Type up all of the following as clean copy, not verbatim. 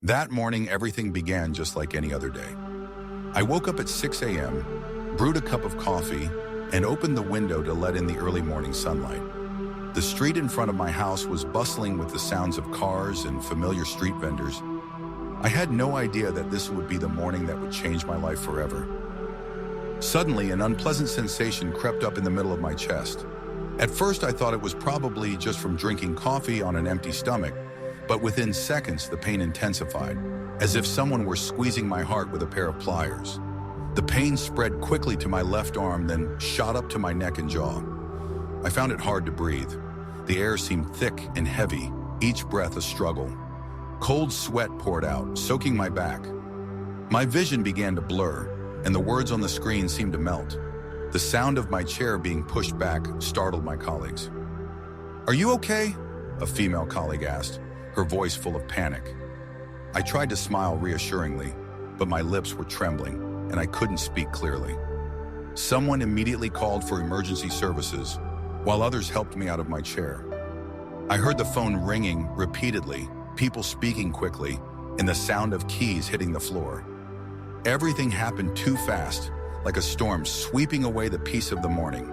That morning, everything began just like any other day. I woke up at 6 a.m., brewed a cup of coffee, and opened the window to let in the early morning sunlight. The street in front of my house was bustling with the sounds of cars and familiar street vendors. I had no idea that this would be the morning that would change my life forever. Suddenly, an unpleasant sensation crept up in the middle of my chest. At first, I thought it was probably just from drinking coffee on an empty stomach, but within seconds, the pain intensified, as if someone were squeezing my heart with a pair of pliers. The pain spread quickly to my left arm, then shot up to my neck and jaw. I found it hard to breathe. The air seemed thick and heavy, each breath a struggle. Cold sweat poured out, soaking my back. My vision began to blur, and the words on the screen seemed to melt. The sound of my chair being pushed back startled my colleagues. "Are you okay?" a female colleague asked, her voice full of panic. I tried to smile reassuringly, but my lips were trembling, and I couldn't speak clearly. Someone immediately called for emergency services, while others helped me out of my chair. I heard the phone ringing repeatedly, people speaking quickly, and the sound of keys hitting the floor. Everything happened too fast, like a storm sweeping away the peace of the morning.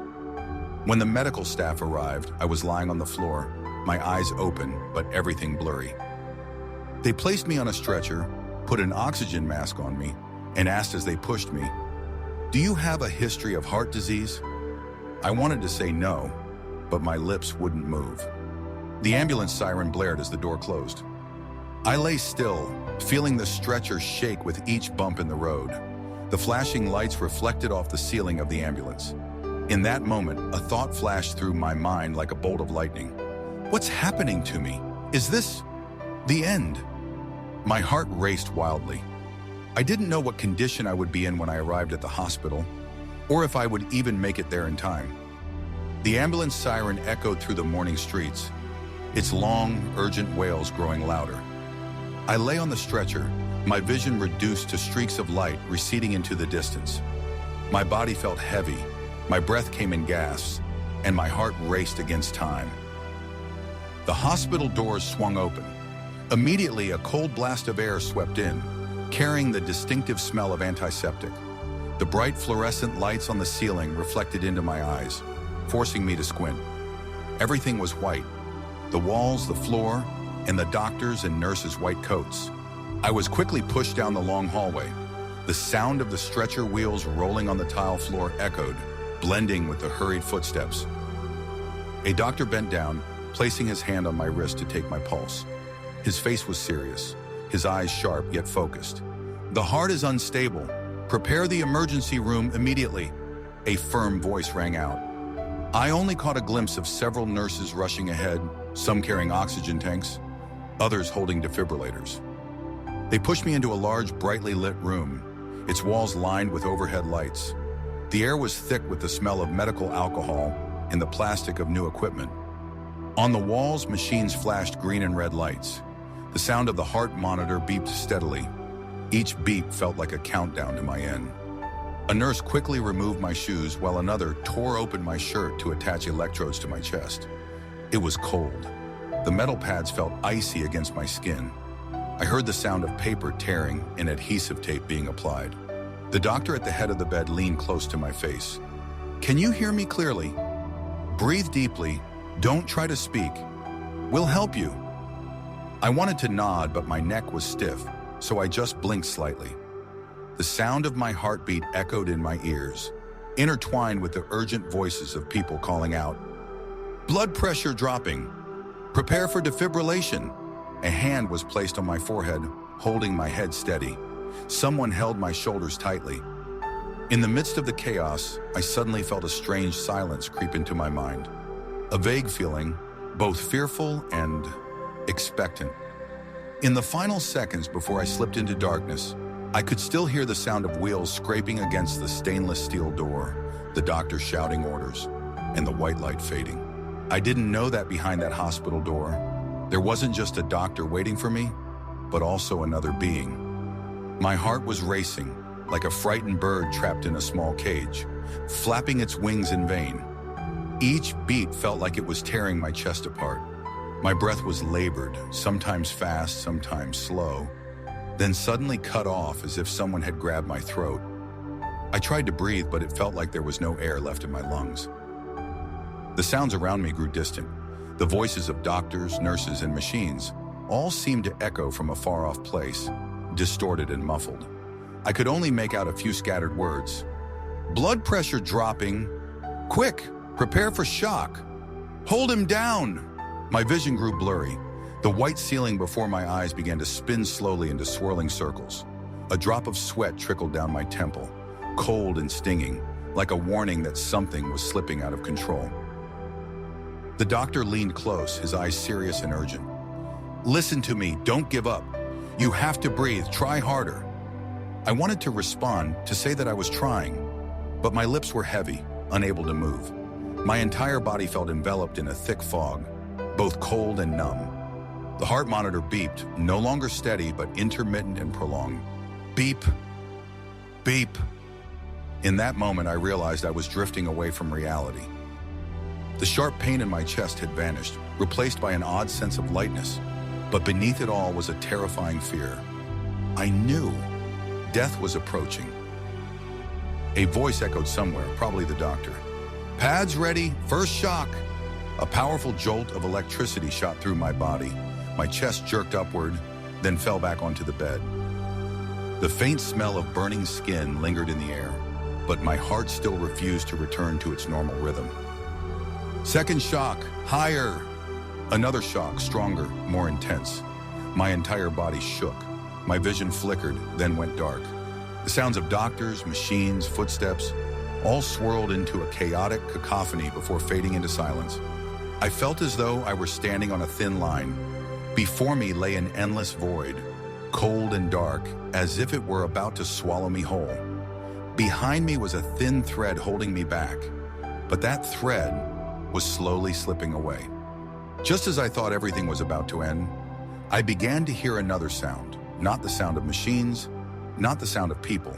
When the medical staff arrived, I was lying on the floor, my eyes open, but everything blurry. They placed me on a stretcher, put an oxygen mask on me, and asked as they pushed me, "Do you have a history of heart disease?" I wanted to say no, but my lips wouldn't move. The ambulance siren blared as the door closed. I lay still, feeling the stretcher shake with each bump in the road. The flashing lights reflected off the ceiling of the ambulance. In that moment, a thought flashed through my mind like a bolt of lightning. What's happening to me? Is this the end? My heart raced wildly. I didn't know what condition I would be in when I arrived at the hospital, or if I would even make it there in time. The ambulance siren echoed through the morning streets, its long, urgent wails growing louder. I lay on the stretcher, my vision reduced to streaks of light receding into the distance. My body felt heavy, my breath came in gasps, and my heart raced against time. The hospital doors swung open. Immediately, a cold blast of air swept in, carrying the distinctive smell of antiseptic. The bright fluorescent lights on the ceiling reflected into my eyes, forcing me to squint. Everything was white. The walls, the floor, and the doctors' and nurses' white coats. I was quickly pushed down the long hallway. The sound of the stretcher wheels rolling on the tile floor echoed, blending with the hurried footsteps. A doctor bent down, placing his hand on my wrist to take my pulse. His face was serious, his eyes sharp yet focused. "The heart is unstable. Prepare the emergency room immediately," a firm voice rang out. I only caught a glimpse of several nurses rushing ahead, some carrying oxygen tanks, others holding defibrillators. They pushed me into a large, brightly lit room, its walls lined with overhead lights. The air was thick with the smell of medical alcohol and the plastic of new equipment. On the walls, machines flashed green and red lights. The sound of the heart monitor beeped steadily. Each beep felt like a countdown to my end. A nurse quickly removed my shoes while another tore open my shirt to attach electrodes to my chest. It was cold. The metal pads felt icy against my skin. I heard the sound of paper tearing and adhesive tape being applied. The doctor at the head of the bed leaned close to my face. "Can you hear me clearly? Breathe deeply. Don't try to speak. We'll help you." I wanted to nod, but my neck was stiff, so I just blinked slightly. The sound of my heartbeat echoed in my ears, intertwined with the urgent voices of people calling out, "Blood pressure dropping. Prepare for defibrillation." A hand was placed on my forehead, holding my head steady. Someone held my shoulders tightly. In the midst of the chaos, I suddenly felt a strange silence creep into my mind. A vague feeling, both fearful and expectant. In the final seconds before I slipped into darkness, I could still hear the sound of wheels scraping against the stainless steel door, the doctor shouting orders, and the white light fading. I didn't know that behind that hospital door, there wasn't just a doctor waiting for me, but also another being. My heart was racing, like a frightened bird trapped in a small cage, flapping its wings in vain. Each beat felt like it was tearing my chest apart. My breath was labored, sometimes fast, sometimes slow, then suddenly cut off as if someone had grabbed my throat. I tried to breathe, but it felt like there was no air left in my lungs. The sounds around me grew distant. The voices of doctors, nurses, and machines all seemed to echo from a far-off place, distorted and muffled. I could only make out a few scattered words. Blood pressure dropping. Quick, prepare for shock. Hold him down. My vision grew blurry. The white ceiling before my eyes began to spin slowly into swirling circles. A drop of sweat trickled down my temple, cold and stinging, like a warning that something was slipping out of control. The doctor leaned close, his eyes serious and urgent. Listen to me, don't give up. You have to breathe, try harder. I wanted to respond, to say that I was trying, but my lips were heavy, unable to move. My entire body felt enveloped in a thick fog, both cold and numb. The heart monitor beeped, no longer steady, but intermittent and prolonged. Beep, beep. In that moment, I realized I was drifting away from reality. The sharp pain in my chest had vanished, replaced by an odd sense of lightness, but beneath it all was a terrifying fear. I knew death was approaching. A voice echoed somewhere, probably the doctor. Pads ready, first shock. A powerful jolt of electricity shot through my body. My chest jerked upward, then fell back onto the bed. The faint smell of burning skin lingered in the air, but my heart still refused to return to its normal rhythm. Second shock, higher. Another shock, stronger, more intense. My entire body shook. My vision flickered, then went dark. The sounds of doctors, machines, footsteps, all swirled into a chaotic cacophony before fading into silence. I felt as though I were standing on a thin line. Before me lay an endless void, cold and dark, as if it were about to swallow me whole. Behind me was a thin thread holding me back, but that thread was slowly slipping away. Just as I thought everything was about to end, I began to hear another sound, not the sound of machines, not the sound of people,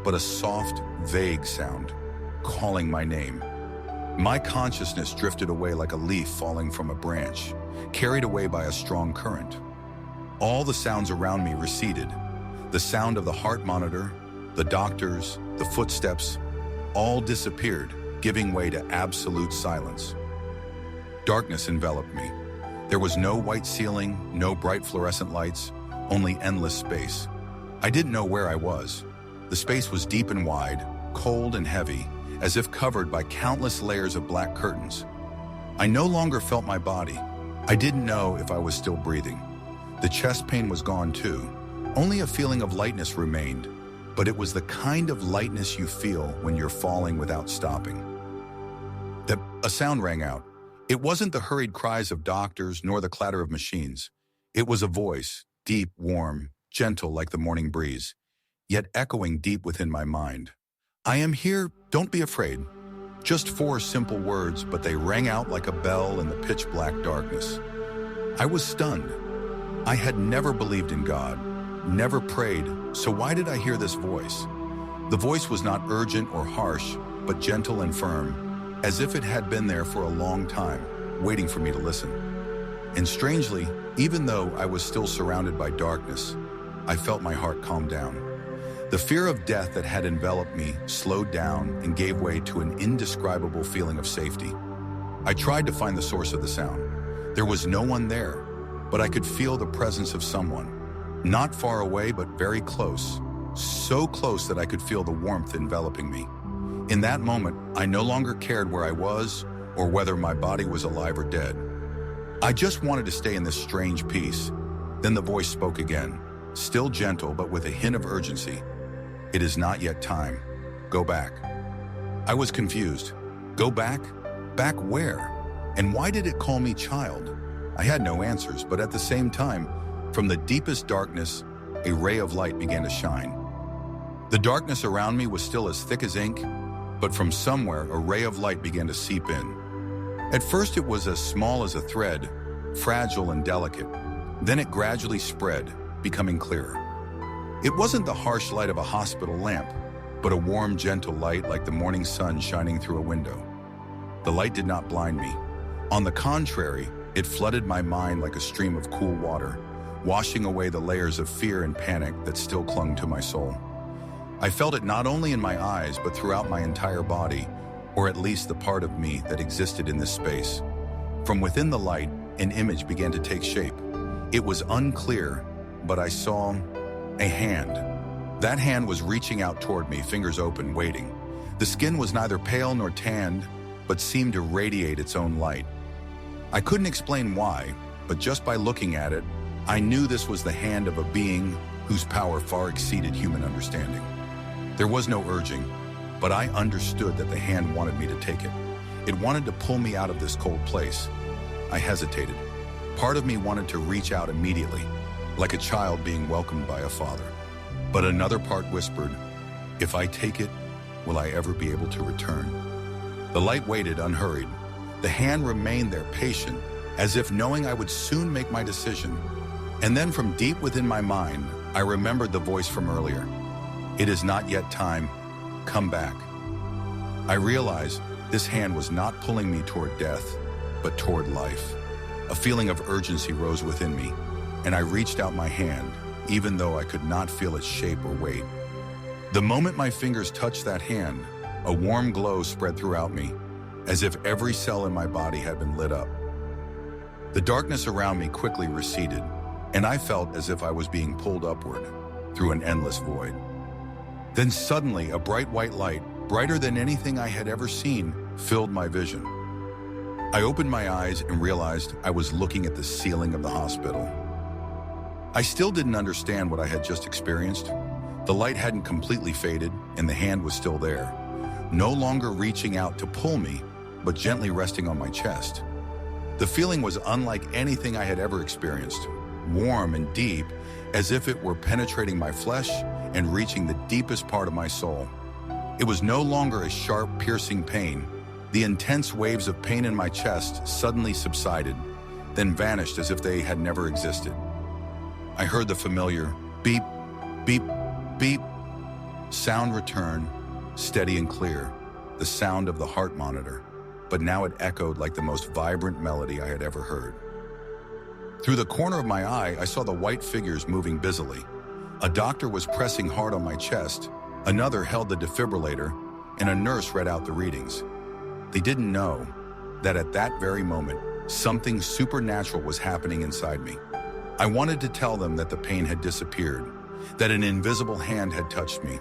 but a soft, vague sound, calling my name. My consciousness drifted away like a leaf falling from a branch, carried away by a strong current. All the sounds around me receded. The sound of the heart monitor, the doctors, the footsteps, all disappeared, giving way to absolute silence. Darkness enveloped me. There was no white ceiling, no bright fluorescent lights, only endless space. I didn't know where I was. The space was deep and wide, cold and heavy, as if covered by countless layers of black curtains. I no longer felt my body. I didn't know if I was still breathing. The chest pain was gone too. Only a feeling of lightness remained, but it was the kind of lightness you feel when you're falling without stopping. A sound rang out. It wasn't the hurried cries of doctors nor the clatter of machines. It was a voice, deep, warm, gentle like the morning breeze, yet echoing deep within my mind. I am here, don't be afraid. Just 4 simple words, but they rang out like a bell in the pitch-black darkness. I was stunned. I had never believed in God, never prayed, so why did I hear this voice? The voice was not urgent or harsh, but gentle and firm, as if it had been there for a long time, waiting for me to listen. And strangely, even though I was still surrounded by darkness, I felt my heart calm down. The fear of death that had enveloped me slowed down and gave way to an indescribable feeling of safety. I tried to find the source of the sound. There was no one there, but I could feel the presence of someone. Not far away, but very close. So close that I could feel the warmth enveloping me. In that moment, I no longer cared where I was or whether my body was alive or dead. I just wanted to stay in this strange peace. Then the voice spoke again, still gentle but with a hint of urgency. It is not yet time. Go back. I was confused. Go back? Back where? And why did it call me child? I had no answers, but at the same time, from the deepest darkness, a ray of light began to shine. The darkness around me was still as thick as ink, but from somewhere a ray of light began to seep in. At first it was as small as a thread, fragile and delicate. Then it gradually spread, becoming clearer. It wasn't the harsh light of a hospital lamp, but a warm, gentle light like the morning sun shining through a window. The light did not blind me. On the contrary, it flooded my mind like a stream of cool water, washing away the layers of fear and panic that still clung to my soul. I felt it not only in my eyes, but throughout my entire body, or at least the part of me that existed in this space. From within the light, an image began to take shape. It was unclear, but I saw a hand. That hand was reaching out toward me, fingers open, waiting. The skin was neither pale nor tanned, but seemed to radiate its own light. I couldn't explain why, but just by looking at it, I knew this was the hand of a being whose power far exceeded human understanding. There was no urging, but I understood that the hand wanted me to take it. It wanted to pull me out of this cold place. I hesitated. Part of me wanted to reach out immediately, like a child being welcomed by a father. But another part whispered, if I take it, will I ever be able to return? The light waited, unhurried. The hand remained there, patient, as if knowing I would soon make my decision. And then from deep within my mind, I remembered the voice from earlier. It is not yet time. Come back. I realized this hand was not pulling me toward death, but toward life. A feeling of urgency rose within me, and I reached out my hand, even though I could not feel its shape or weight. The moment my fingers touched that hand, a warm glow spread throughout me, as if every cell in my body had been lit up. The darkness around me quickly receded, and I felt as if I was being pulled upward through an endless void. Then suddenly, a bright white light, brighter than anything I had ever seen, filled my vision. I opened my eyes and realized I was looking at the ceiling of the hospital. I still didn't understand what I had just experienced. The light hadn't completely faded, and the hand was still there, no longer reaching out to pull me, but gently resting on my chest. The feeling was unlike anything I had ever experienced, warm and deep, as if it were penetrating my flesh and reaching the deepest part of my soul. It was no longer a sharp, piercing pain. The intense waves of pain in my chest suddenly subsided, then vanished as if they had never existed. I heard the familiar beep, beep, beep sound return, steady and clear, the sound of the heart monitor, but now it echoed like the most vibrant melody I had ever heard. Through the corner of my eye, I saw the white figures moving busily. A doctor was pressing hard on my chest, another held the defibrillator, and a nurse read out the readings. They didn't know that at that very moment, something supernatural was happening inside me. I wanted to tell them that the pain had disappeared, that an invisible hand had touched me,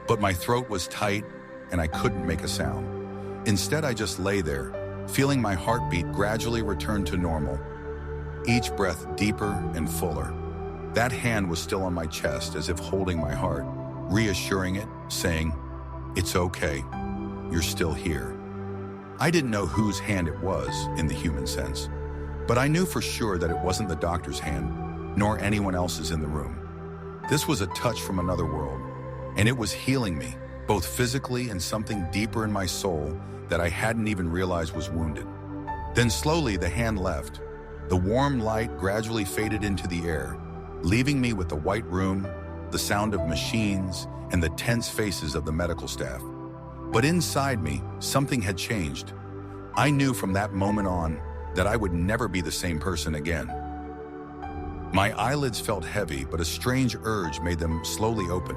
but my throat was tight and I couldn't make a sound. Instead, I just lay there, feeling my heartbeat gradually return to normal, each breath deeper and fuller. That hand was still on my chest, as if holding my heart, reassuring it, saying, "It's okay, you're still here." I didn't know whose hand it was in the human sense, but I knew for sure that it wasn't the doctor's hand, nor anyone else's in the room. This was a touch from another world, and it was healing me, both physically and something deeper in my soul that I hadn't even realized was wounded. Then slowly the hand left. The warm light gradually faded into the air, leaving me with the white room, the sound of machines, and the tense faces of the medical staff. But inside me, something had changed. I knew from that moment on that I would never be the same person again. My eyelids felt heavy, but a strange urge made them slowly open.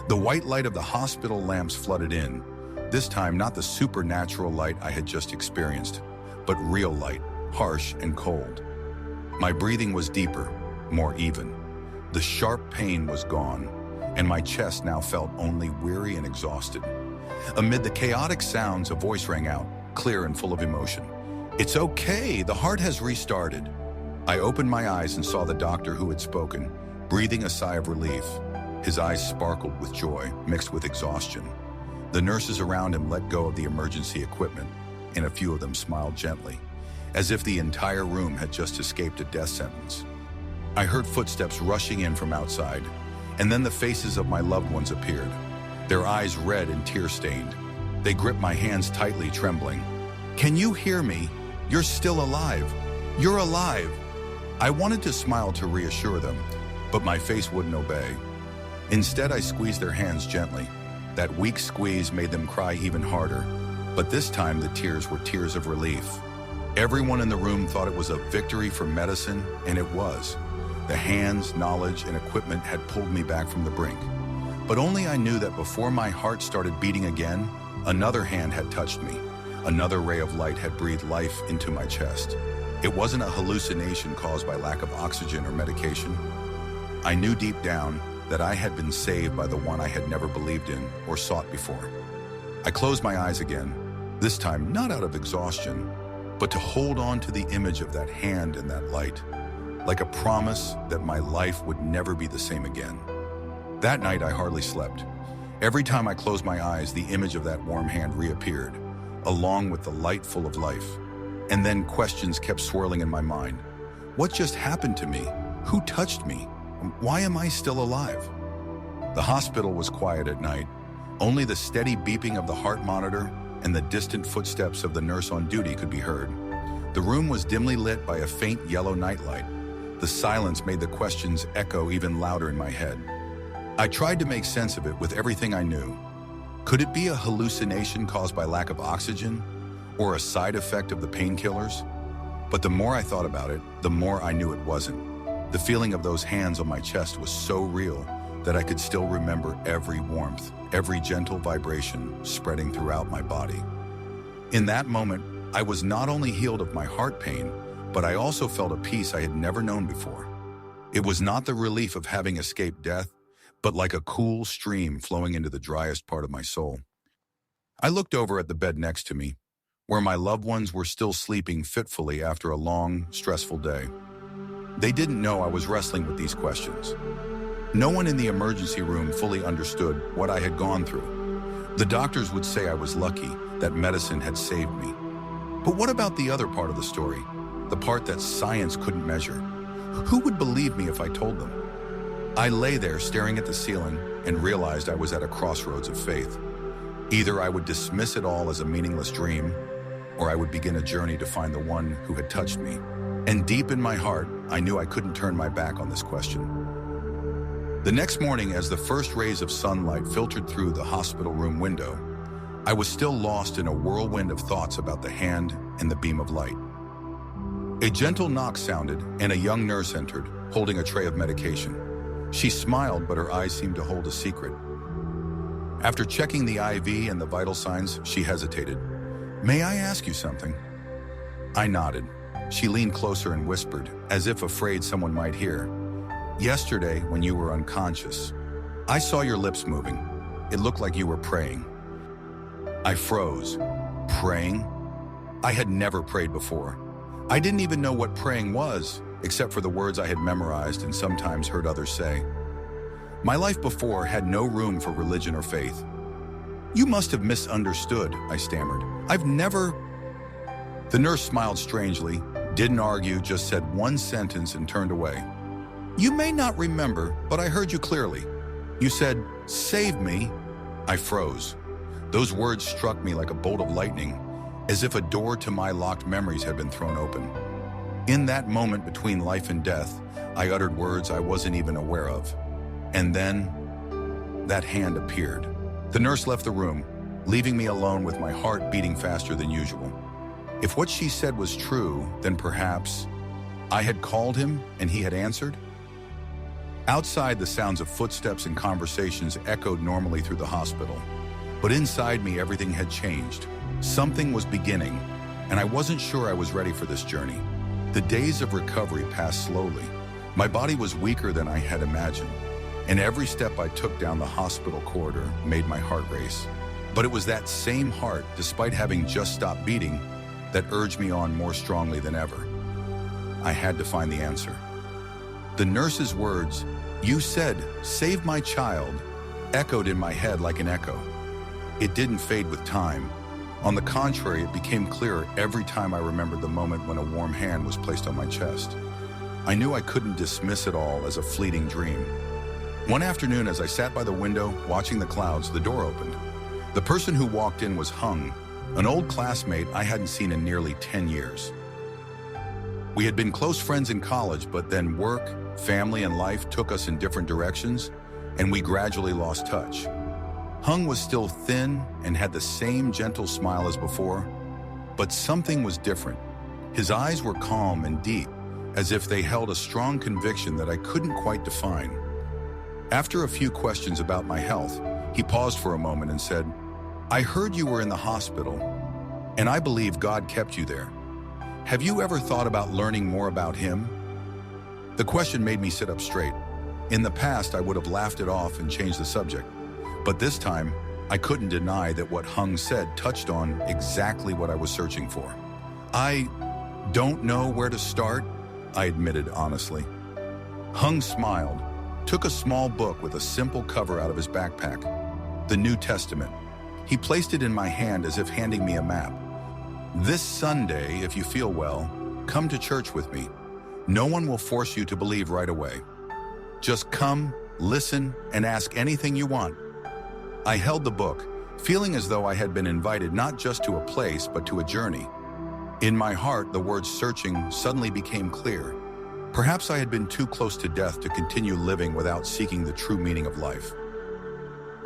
The white light of the hospital lamps flooded in, this time not the supernatural light I had just experienced, but real light, harsh and cold. My breathing was deeper, more even. The sharp pain was gone, and my chest now felt only weary and exhausted. Amid the chaotic sounds, a voice rang out, clear and full of emotion. "It's okay, the heart has restarted." I opened my eyes and saw the doctor who had spoken, breathing a sigh of relief. His eyes sparkled with joy, mixed with exhaustion. The nurses around him let go of the emergency equipment, and a few of them smiled gently, as if the entire room had just escaped a death sentence. I heard footsteps rushing in from outside, and then the faces of my loved ones appeared, their eyes red and tear-stained. They gripped my hands tightly, trembling. "Can you hear me? You're still alive. You're alive." I wanted to smile to reassure them, but my face wouldn't obey. Instead, I squeezed their hands gently. That weak squeeze made them cry even harder, but this time the tears were tears of relief. Everyone in the room thought it was a victory for medicine, and it was. The hands, knowledge, and equipment had pulled me back from the brink. But only I knew that before my heart started beating again, another hand had touched me. Another ray of light had breathed life into my chest. It wasn't a hallucination caused by lack of oxygen or medication. I knew deep down that I had been saved by the one I had never believed in or sought before. I closed my eyes again, this time not out of exhaustion, but to hold on to the image of that hand and that light, like a promise that my life would never be the same again. That night I hardly slept. Every time I closed my eyes, the image of that warm hand reappeared, along with the light full of life. And then questions kept swirling in my mind. What just happened to me? Who touched me? Why am I still alive? The hospital was quiet at night. Only the steady beeping of the heart monitor and the distant footsteps of the nurse on duty could be heard. The room was dimly lit by a faint yellow nightlight. The silence made the questions echo even louder in my head. I tried to make sense of it with everything I knew. Could it be a hallucination caused by lack of oxygen, or a side effect of the painkillers? But the more I thought about it, the more I knew it wasn't. The feeling of those hands on my chest was so real that I could still remember every warmth, every gentle vibration spreading throughout my body. In that moment, I was not only healed of my heart pain, but I also felt a peace I had never known before. It was not the relief of having escaped death, but like a cool stream flowing into the driest part of my soul. I looked over at the bed next to me, where my loved ones were still sleeping fitfully after a long, stressful day. They didn't know I was wrestling with these questions. No one in the emergency room fully understood what I had gone through. The doctors would say I was lucky that medicine had saved me. But what about the other part of the story? The part that science couldn't measure? Who would believe me if I told them? I lay there staring at the ceiling and realized I was at a crossroads of faith. Either I would dismiss it all as a meaningless dream, or I would begin a journey to find the one who had touched me. And deep in my heart, I knew I couldn't turn my back on this question. The next morning, as the first rays of sunlight filtered through the hospital room window, I was still lost in a whirlwind of thoughts about the hand and the beam of light. A gentle knock sounded, and a young nurse entered, holding a tray of medication. She smiled, but her eyes seemed to hold a secret. After checking the IV and the vital signs, she hesitated. "May I ask you something?" I nodded. She leaned closer and whispered, as if afraid someone might hear. "Yesterday, when you were unconscious, I saw your lips moving. It looked like you were praying." I froze. Praying? I had never prayed before. I didn't even know what praying was, except for the words I had memorized and sometimes heard others say. My life before had no room for religion or faith. "You must have misunderstood," I stammered. "I've never..." The nurse smiled strangely, didn't argue, just said one sentence and turned away. "You may not remember, but I heard you clearly. You said, 'Save me.'" I froze. Those words struck me like a bolt of lightning, as if a door to my locked memories had been thrown open. In that moment between life and death, I uttered words I wasn't even aware of. And then, that hand appeared. The nurse left the room, leaving me alone with my heart beating faster than usual. If what she said was true, then perhaps I had called him and he had answered? Outside, the sounds of footsteps and conversations echoed normally through the hospital. But inside me, everything had changed. Something was beginning, and I wasn't sure I was ready for this journey. The days of recovery passed slowly. My body was weaker than I had imagined, and every step I took down the hospital corridor made my heart race. But it was that same heart, despite having just stopped beating, that urged me on more strongly than ever. I had to find the answer. The nurse's words, "You said, 'Save my child,' echoed in my head like an echo. It didn't fade with time. On the contrary, it became clearer every time I remembered the moment when a warm hand was placed on my chest. I knew I couldn't dismiss it all as a fleeting dream. One afternoon, as I sat by the window watching the clouds, the door opened. The person who walked in was Hung, an old classmate I hadn't seen in nearly 10 years. We had been close friends in college, but then work, family, and life took us in different directions, and we gradually lost touch. Hung was still thin and had the same gentle smile as before, but something was different. His eyes were calm and deep, as if they held a strong conviction that I couldn't quite define. After a few questions about my health, he paused for a moment and said, "I heard you were in the hospital, and I believe God kept you there. Have you ever thought about learning more about Him?" The question made me sit up straight. In the past, I would have laughed it off and changed the subject. But this time, I couldn't deny that what Hung said touched on exactly what I was searching for. "I don't know where to start," I admitted honestly. Hung smiled, took a small book with a simple cover out of his backpack, the New Testament. He placed it in my hand as if handing me a map. "This Sunday, if you feel well, come to church with me. No one will force you to believe right away. Just come, listen, and ask anything you want." I held the book, feeling as though I had been invited not just to a place, but to a journey. In my heart, the word searching suddenly became clear. Perhaps I had been too close to death to continue living without seeking the true meaning of life.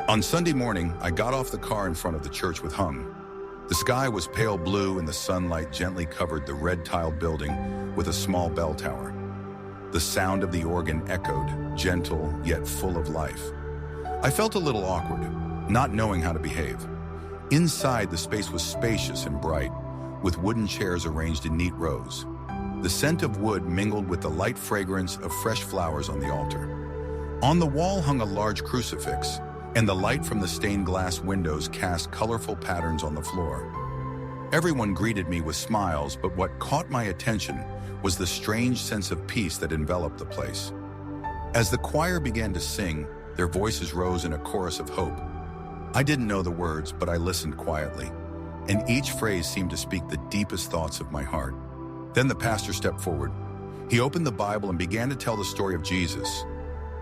On Sunday morning, I got off the car in front of the church with Hung. The sky was pale blue and the sunlight gently covered the red-tiled building with a small bell tower. The sound of the organ echoed, gentle yet full of life. I felt a little awkward, not knowing how to behave. Inside, the space was spacious and bright, with wooden chairs arranged in neat rows. The scent of wood mingled with the light fragrance of fresh flowers on the altar. On the wall hung a large crucifix, and the light from the stained glass windows cast colorful patterns on the floor. Everyone greeted me with smiles, but what caught my attention was the strange sense of peace that enveloped the place. As the choir began to sing, their voices rose in a chorus of hope. I didn't know the words, but I listened quietly, and each phrase seemed to speak the deepest thoughts of my heart. Then the pastor stepped forward. He opened the Bible and began to tell the story of Jesus,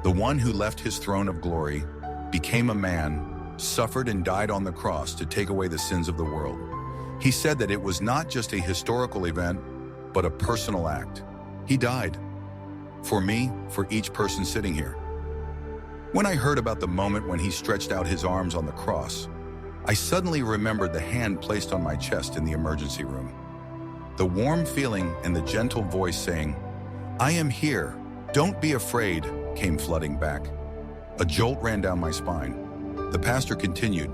the one who left his throne of glory, became a man, suffered and died on the cross to take away the sins of the world. He said that it was not just a historical event, but a personal act. He died. For me, for each person sitting here. When I heard about the moment when he stretched out his arms on the cross, I suddenly remembered the hand placed on my chest in the emergency room. The warm feeling and the gentle voice saying, "I am here, don't be afraid," came flooding back. A jolt ran down my spine. The pastor continued,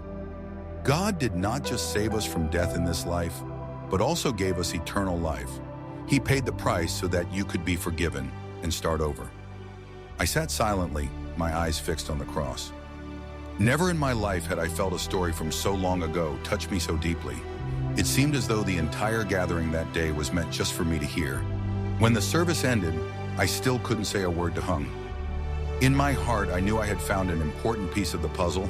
"God did not just save us from death in this life, but also gave us eternal life. He paid the price so that you could be forgiven and start over." I sat silently, my eyes fixed on the cross. Never in my life had I felt a story from so long ago touch me so deeply. It seemed as though the entire gathering that day was meant just for me to hear. When the service ended, I still couldn't say a word to Hung. In my heart, I knew I had found an important piece of the puzzle,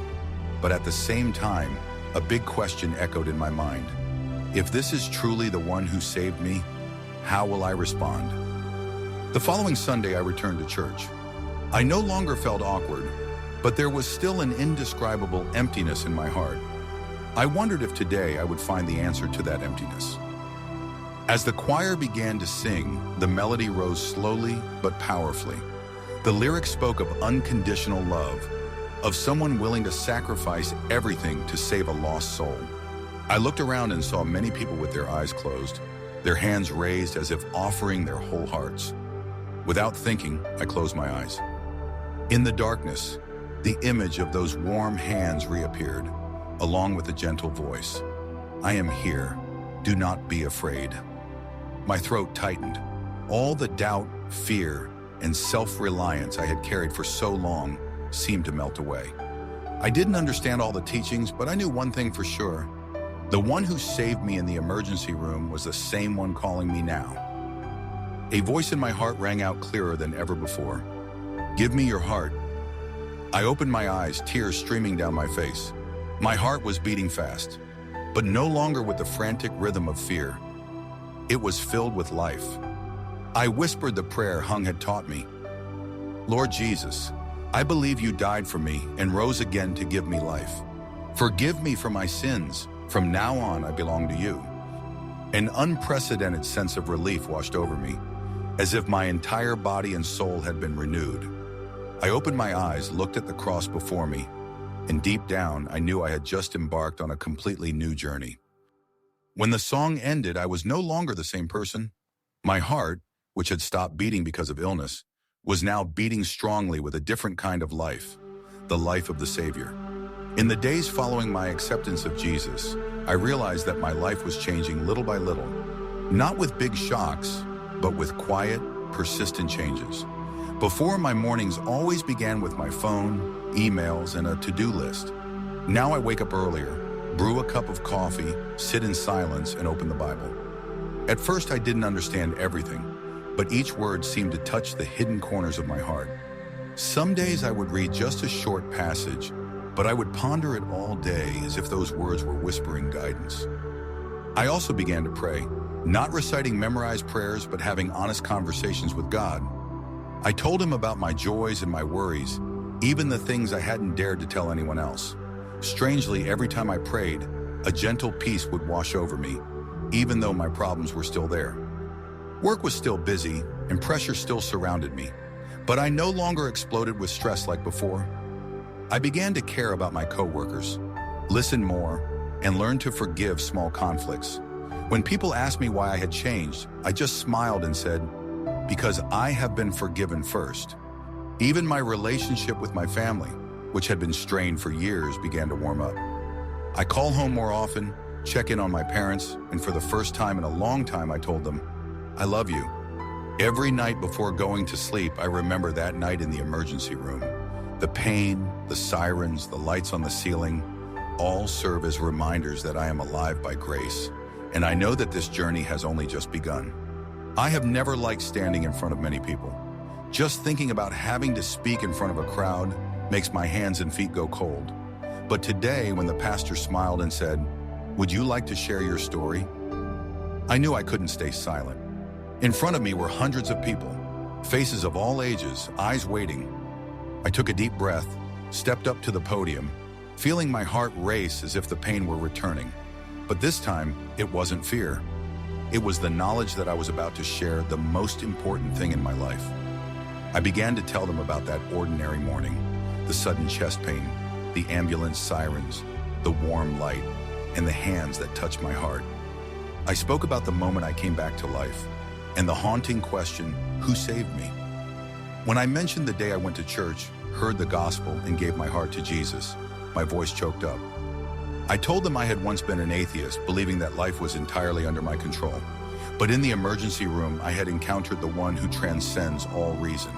but at the same time, a big question echoed in my mind. If this is truly the one who saved me, how will I respond? The following Sunday, I returned to church. I no longer felt awkward, but there was still an indescribable emptiness in my heart. I wondered if today I would find the answer to that emptiness. As the choir began to sing, the melody rose slowly but powerfully. The lyrics spoke of unconditional love, of someone willing to sacrifice everything to save a lost soul. I looked around and saw many people with their eyes closed, their hands raised as if offering their whole hearts. Without thinking, I closed my eyes. In the darkness, the image of those warm hands reappeared, along with a gentle voice. "I am here. Do not be afraid." My throat tightened. All the doubt, fear, and self-reliance I had carried for so long seemed to melt away. I didn't understand all the teachings, but I knew one thing for sure. The one who saved me in the emergency room was the same one calling me now. A voice in my heart rang out clearer than ever before. "Give me your heart." I opened my eyes, tears streaming down my face. My heart was beating fast, but no longer with the frantic rhythm of fear. It was filled with life. I whispered the prayer Hung had taught me. "Lord Jesus, I believe you died for me and rose again to give me life. Forgive me for my sins. From now on, I belong to you." An unprecedented sense of relief washed over me, as if my entire body and soul had been renewed. I opened my eyes, looked at the cross before me, and deep down, I knew I had just embarked on a completely new journey. When the song ended, I was no longer the same person. My heart, which had stopped beating because of illness, was now beating strongly with a different kind of life, the life of the Savior. In the days following my acceptance of Jesus, I realized that my life was changing little by little, not with big shocks, but with quiet, persistent changes. Before, my mornings always began with my phone, emails, and a to-do list. Now I wake up earlier, brew a cup of coffee, sit in silence, and open the Bible. At first, I didn't understand everything, but each word seemed to touch the hidden corners of my heart. Some days I would read just a short passage, but I would ponder it all day as if those words were whispering guidance. I also began to pray, not reciting memorized prayers, but having honest conversations with God. I told him about my joys and my worries, even the things I hadn't dared to tell anyone else. Strangely, every time I prayed, a gentle peace would wash over me, even though my problems were still there. Work was still busy, and pressure still surrounded me, but I no longer exploded with stress like before. I began to care about my coworkers, listen more, and learn to forgive small conflicts. When people asked me why I had changed, I just smiled and said, because I have been forgiven first. Even my relationship with my family, which had been strained for years, began to warm up. I call home more often, check in on my parents, and for the first time in a long time, I told them, I love you. Every night before going to sleep, I remember that night in the emergency room. The pain, the sirens, the lights on the ceiling, all serve as reminders that I am alive by grace, and I know that this journey has only just begun. I have never liked standing in front of many people. Just thinking about having to speak in front of a crowd makes my hands and feet go cold. But today, when the pastor smiled and said, would you like to share your story? I knew I couldn't stay silent. In front of me were hundreds of people, faces of all ages, eyes waiting. I took a deep breath, stepped up to the podium, feeling my heart race as if the pain were returning. But this time, it wasn't fear. It was the knowledge that I was about to share the most important thing in my life. I began to tell them about that ordinary morning, the sudden chest pain, the ambulance sirens, the warm light, and the hands that touched my heart. I spoke about the moment I came back to life, and the haunting question, who saved me? When I mentioned the day I went to church, heard the gospel, and gave my heart to Jesus, my voice choked up. I told them I had once been an atheist, believing that life was entirely under my control. But in the emergency room, I had encountered the one who transcends all reason.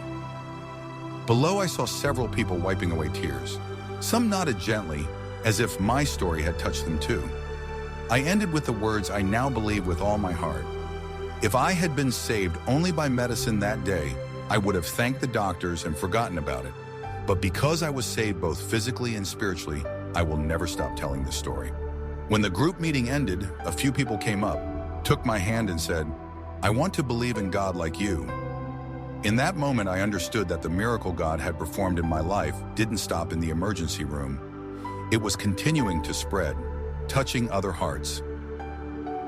Below, I saw several people wiping away tears. Some nodded gently, as if my story had touched them too. I ended with the words I now believe with all my heart. If I had been saved only by medicine that day, I would have thanked the doctors and forgotten about it. But because I was saved both physically and spiritually, I will never stop telling this story. When the group meeting ended, a few people came up, took my hand and said, I want to believe in God like you. In that moment, I understood that the miracle God had performed in my life didn't stop in the emergency room. It was continuing to spread, touching other hearts.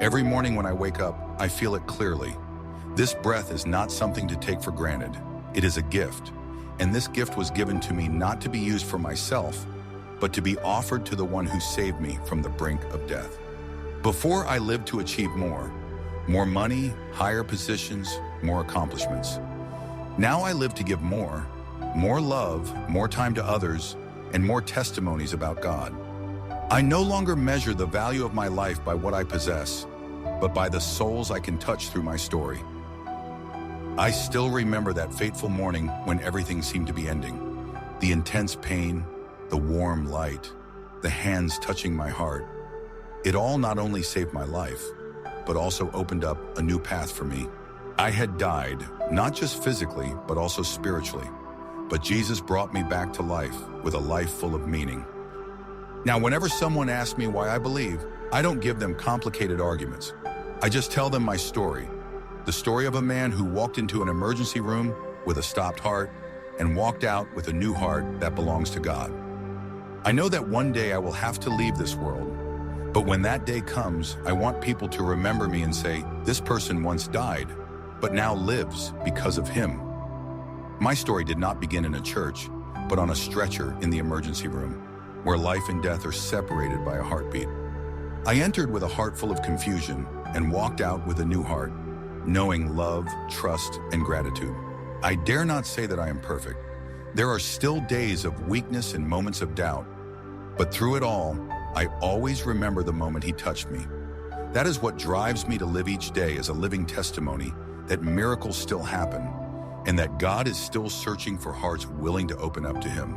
Every morning when I wake up, I feel it clearly. This breath is not something to take for granted. It is a gift, and this gift was given to me not to be used for myself, but to be offered to the one who saved me from the brink of death. Before, I lived to achieve more money, higher positions, more accomplishments. Now I live to give more love, more time to others, and more testimonies about God. I no longer measure the value of my life by what I possess, but by the souls I can touch through my story. I still remember that fateful morning when everything seemed to be ending. The intense pain, the warm light, the hands touching my heart. It all not only saved my life, but also opened up a new path for me. I had died, not just physically, but also spiritually. But Jesus brought me back to life with a life full of meaning. Now, whenever someone asks me why I believe, I don't give them complicated arguments. I just tell them my story. The story of a man who walked into an emergency room with a stopped heart and walked out with a new heart that belongs to God. I know that one day I will have to leave this world, but when that day comes, I want people to remember me and say, this person once died, but now lives because of him. My story did not begin in a church, but on a stretcher in the emergency room, where life and death are separated by a heartbeat. I entered with a heart full of confusion and walked out with a new heart, knowing love, trust, and gratitude. I dare not say that I am perfect. There are still days of weakness and moments of doubt, but through it all, I always remember the moment he touched me. That is what drives me to live each day as a living testimony that miracles still happen and that God is still searching for hearts willing to open up to him.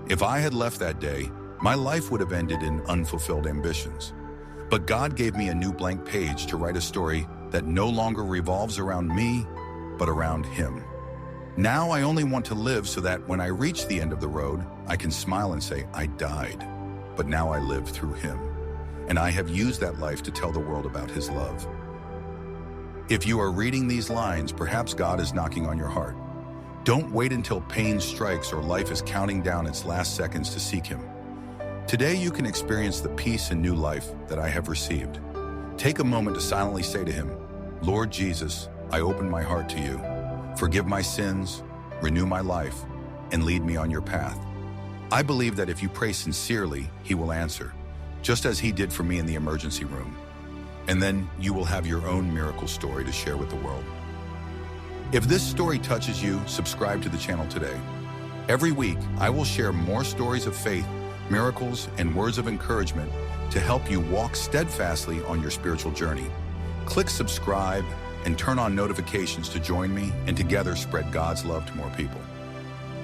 If I had left that day, my life would have ended in unfulfilled ambitions. But God gave me a new blank page to write a story that no longer revolves around me, but around him. Now I only want to live so that when I reach the end of the road, I can smile and say, I died, but now I live through him. And I have used that life to tell the world about his love. If you are reading these lines, perhaps God is knocking on your heart. Don't wait until pain strikes or life is counting down its last seconds to seek him. Today you can experience the peace and new life that I have received. Take a moment to silently say to him, Lord Jesus, I open my heart to you. Forgive my sins, renew my life, and lead me on your path. I believe that if you pray sincerely, he will answer, just as he did for me in the emergency room. And then you will have your own miracle story to share with the world. If this story touches you, subscribe to the channel today. Every week, I will share more stories of faith, miracles, and words of encouragement to help you walk steadfastly on your spiritual journey. Click subscribe and turn on notifications to join me and together spread God's love to more people.